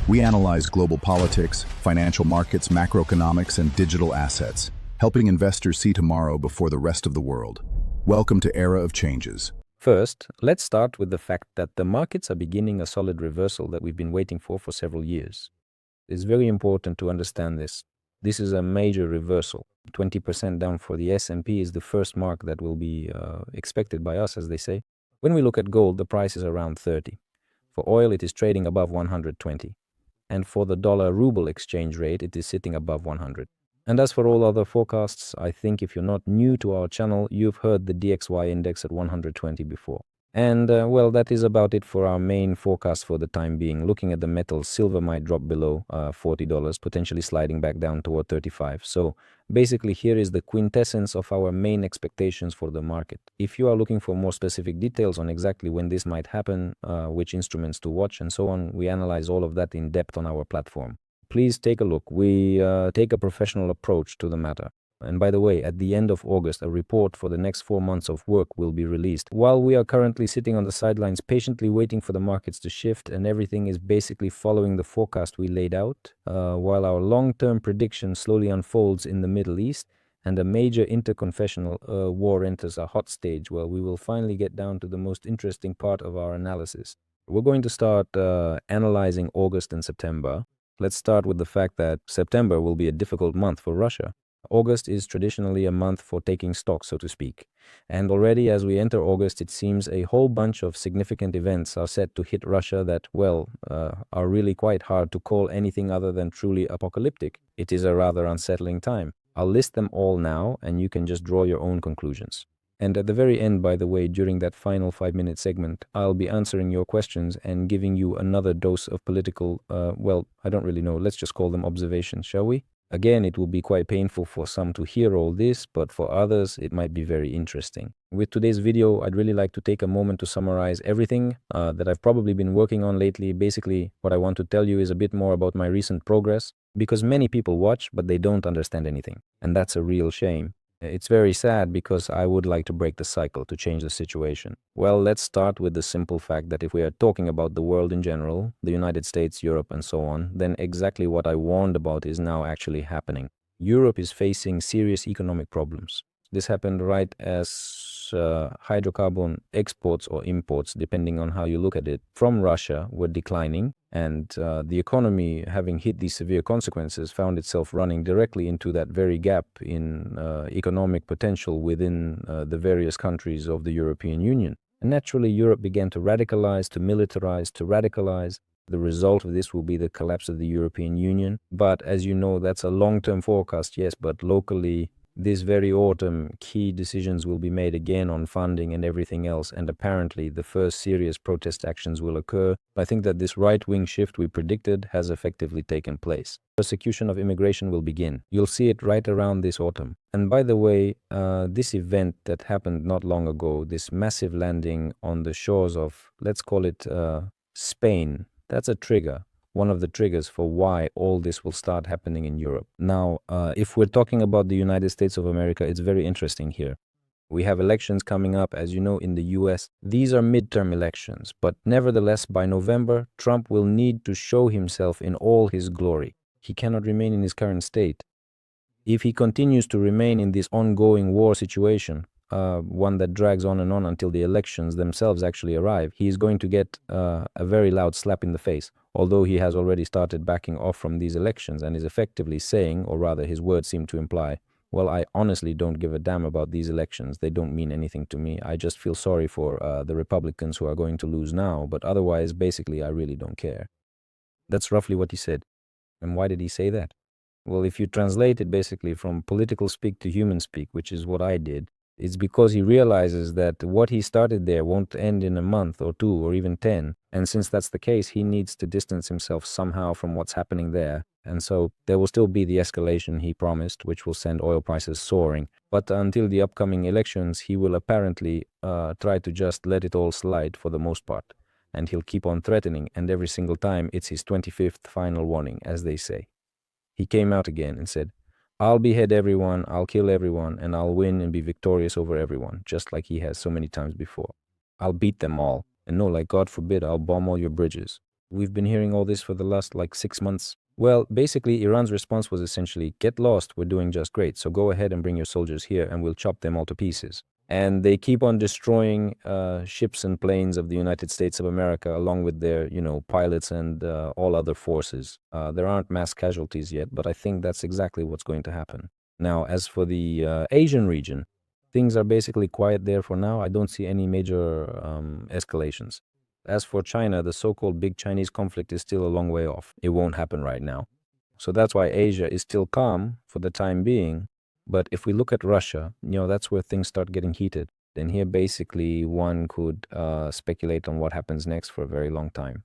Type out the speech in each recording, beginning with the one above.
We analyze global politics, financial markets, macroeconomics, and digital assets, helping investors see tomorrow before the rest of the world. Welcome to Era of Changes. First, let's start with the fact that the markets are beginning a solid reversal that we've been waiting for several years. It's very important to understand this. This is a major reversal. 20% down for the S&P is the first mark that will be expected by us, as they say. When we look at gold, the price is around 30. For oil, it is trading above 120. And for the dollar-ruble exchange rate, it is sitting above 100. And as for all other forecasts, I think if you're not new to our channel, you've heard the DXY index at 120 before. And well, that is about it for our main forecast for the time being. Looking at the metals, silver might drop below $40, potentially sliding back down toward 35. So basically, here is the quintessence of our main expectations for the market. If you are looking for more specific details on exactly when this might happen, which instruments to watch and so on, we analyze all of that in depth on our platform. Please take a look. We take a professional approach to the matter. And by the way, at the end of August, a report for the next 4 months of work will be released. While we are currently sitting on the sidelines, patiently waiting for the markets to shift, and everything is basically following the forecast we laid out, while our long-term prediction slowly unfolds in the Middle East, and a major interconfessional war enters a hot stage, where we will finally get down to the most interesting part of our analysis. We're going to start analyzing August and September. Let's start with the fact that September will be a difficult month for Russia. August is traditionally a month for taking stock, so to speak. And already as we enter August, it seems a whole bunch of significant events are set to hit Russia that, well, are really quite hard to call anything other than truly apocalyptic. It is a rather unsettling time. I'll list them all now, and you can just draw your own conclusions. And at the very end, by the way, during that final 5-minute segment, I'll be answering your questions and giving you another dose of political, well, I don't really know, let's just call them observations, shall we? Again, it will be quite painful for some to hear all this, but for others, it might be very interesting. With today's video, I'd really like to take a moment to summarize everything that I've probably been working on lately. Basically, what I want to tell you is a bit more about my recent progress, because many people watch, but they don't understand anything. And that's a real shame. It's very sad because I would like to break the cycle to change the situation. Well, let's start with the simple fact that if we are talking about the world in general, the United States, Europe, and so on, then exactly what I warned about is now actually happening. Europe is facing serious economic problems. This happened right as hydrocarbon exports or imports, depending on how you look at it, from Russia were declining, and the economy, having hit these severe consequences, found itself running directly into that very gap in economic potential within the various countries of the European Union. And naturally, Europe began to radicalize, to militarize, to radicalize. The result of this will be the collapse of the European Union. But as you know, that's a long-term forecast, yes, but locally, this very autumn, key decisions will be made again on funding and everything else, and apparently the first serious protest actions will occur. I think that this right-wing shift we predicted has effectively taken place. Persecution of immigration will begin. You'll see it right around this autumn. And by the way, this event that happened not long ago, this massive landing on the shores of, let's call it Spain, that's a trigger. One of the triggers for why all this will start happening in Europe. Now, if we're talking about the United States of America, it's very interesting here. We have elections coming up, as you know, in the US. These are midterm elections, but nevertheless, by November, Trump will need to show himself in all his glory. He cannot remain in his current state. If he continues to remain in this ongoing war situation, one that drags on and on until the elections themselves actually arrive, he is going to get a very loud slap in the face. Although he has already started backing off from these elections and is effectively saying, or rather his words seem to imply, well, I honestly don't give a damn about these elections. They don't mean anything to me. I just feel sorry for the Republicans who are going to lose now, but otherwise, basically, I really don't care. That's roughly what he said. And why did he say that? Well, if you translate it basically from political speak to human speak, which is what I did, it's because he realizes that what he started there won't end in a month or 2 or even 10. And since that's the case, he needs to distance himself somehow from what's happening there. And so there will still be the escalation he promised, which will send oil prices soaring. But until the upcoming elections, he will apparently try to just let it all slide for the most part. And he'll keep on threatening, and every single time it's his 25th final warning, as they say. He came out again and said, I'll behead everyone, I'll kill everyone, and I'll win and be victorious over everyone, just like he has so many times before. I'll beat them all. And no, like God forbid, I'll bomb all your bridges. We've been hearing all this for the last 6 months. Well, basically, Iran's response was essentially, get lost, we're doing just great, so go ahead and bring your soldiers here and we'll chop them all to pieces. And they keep on destroying ships and planes of the United States of America along with their, pilots and all other forces. There aren't mass casualties yet, but I think that's exactly what's going to happen. Now, as for the Asian region, things are basically quiet there for now. I don't see any major escalations. As for China, the so-called big Chinese conflict is still a long way off. It won't happen right now. So that's why Asia is still calm for the time being. But if we look at Russia, that's where things start getting heated. Then here, basically, one could speculate on what happens next for a very long time.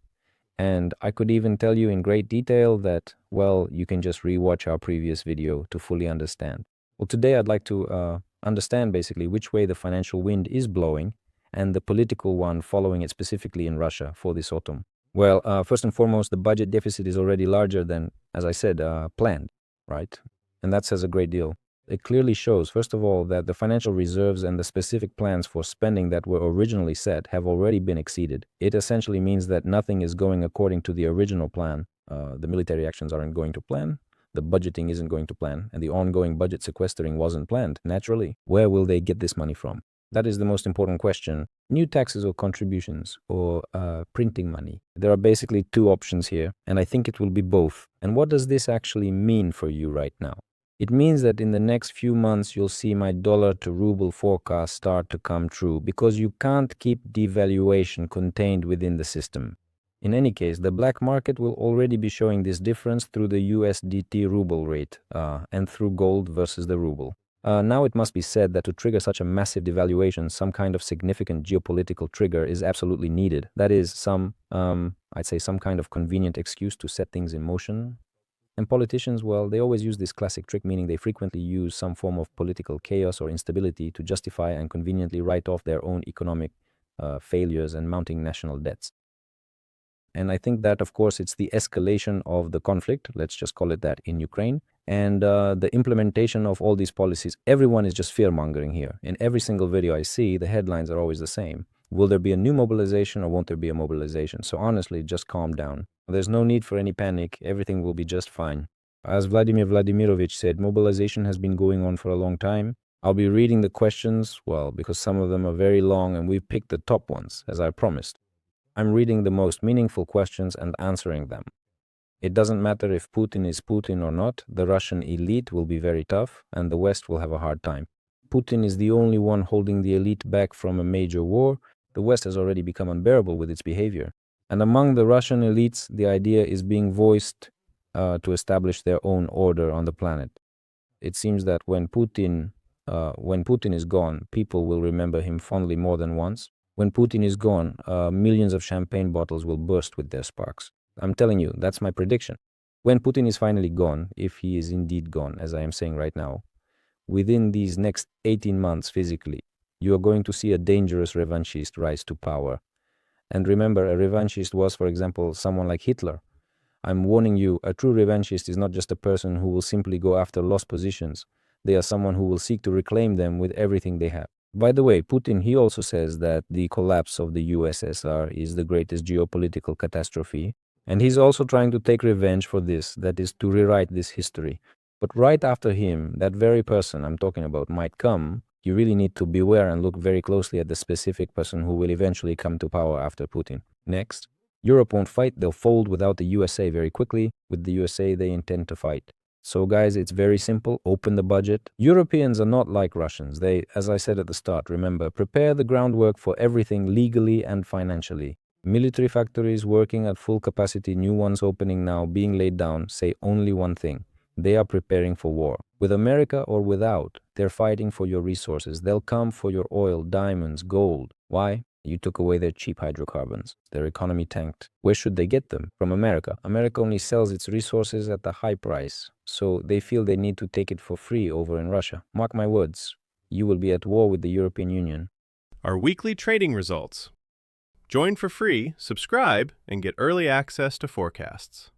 And I could even tell you in great detail that, well, you can just rewatch our previous video to fully understand. Well, today I'd like to understand basically which way the financial wind is blowing and the political one following it specifically in Russia for this autumn. Well, first and foremost, the budget deficit is already larger than, as I said, planned, right? And that says a great deal. It clearly shows, first of all, that the financial reserves and the specific plans for spending that were originally set have already been exceeded. It essentially means that nothing is going according to the original plan. The military actions aren't going to plan, the budgeting isn't going to plan, and the ongoing budget sequestering wasn't planned, naturally. Where will they get this money from? That is the most important question. New taxes or contributions or printing money. There are basically two options here, and I think it will be both. And what does this actually mean for you right now? It means that in the next few months, you'll see my dollar to ruble forecast start to come true because you can't keep devaluation contained within the system. In any case, the black market will already be showing this difference through the USDT ruble rate and through gold versus the ruble. Now it must be said that to trigger such a massive devaluation, some kind of significant geopolitical trigger is absolutely needed. That is I'd say some kind of convenient excuse to set things in motion. And politicians, well, they always use this classic trick, meaning they frequently use some form of political chaos or instability to justify and conveniently write off their own economic failures and mounting national debts. And I think that, of course, it's the escalation of the conflict, let's just call it that, in Ukraine, and the implementation of all these policies. Everyone is just fear-mongering here. In every single video I see, the headlines are always the same. Will there be a new mobilization or won't there be a mobilization? So honestly, just calm down. There's no need for any panic. Everything will be just fine. As Vladimir Vladimirovich said, mobilization has been going on for a long time. I'll be reading the questions, well, because some of them are very long and we've picked the top ones, as I promised. I'm reading the most meaningful questions and answering them. It doesn't matter if Putin is Putin or not, the Russian elite will be very tough and the West will have a hard time. Putin is the only one holding the elite back from a major war. The West has already become unbearable with its behavior. And among the Russian elites, the idea is being voiced to establish their own order on the planet. It seems that when Putin is gone, people will remember him fondly more than once. When Putin is gone, millions of champagne bottles will burst with their sparks. I'm telling you, that's my prediction. When Putin is finally gone, if he is indeed gone, as I am saying right now, within these next 18 months physically, you are going to see a dangerous revanchist rise to power. And remember, a revanchist was, for example, someone like Hitler. I'm warning you, a true revanchist is not just a person who will simply go after lost positions. They are someone who will seek to reclaim them with everything they have. By the way, Putin, he also says that the collapse of the USSR is the greatest geopolitical catastrophe. And he's also trying to take revenge for this, that is, to rewrite this history. But right after him, that very person I'm talking about might come. You really need to beware and look very closely at the specific person who will eventually come to power after Putin. Next, Europe won't fight, they'll fold without the USA very quickly. With the USA, they intend to fight. So guys, it's very simple. Open the budget. Europeans are not like Russians. They, as I said at the start, remember, prepare the groundwork for everything legally and financially. Military factories working at full capacity, new ones opening now, being laid down, say only one thing. They are preparing for war. With America or without, they're fighting for your resources. They'll come for your oil, diamonds, gold. Why? You took away their cheap hydrocarbons. Their economy tanked. Where should they get them? From America. America only sells its resources at a high price. So they feel they need to take it for free over in Russia. Mark my words. You will be at war with the European Union. Our weekly trading results. Join for free, subscribe, and get early access to forecasts.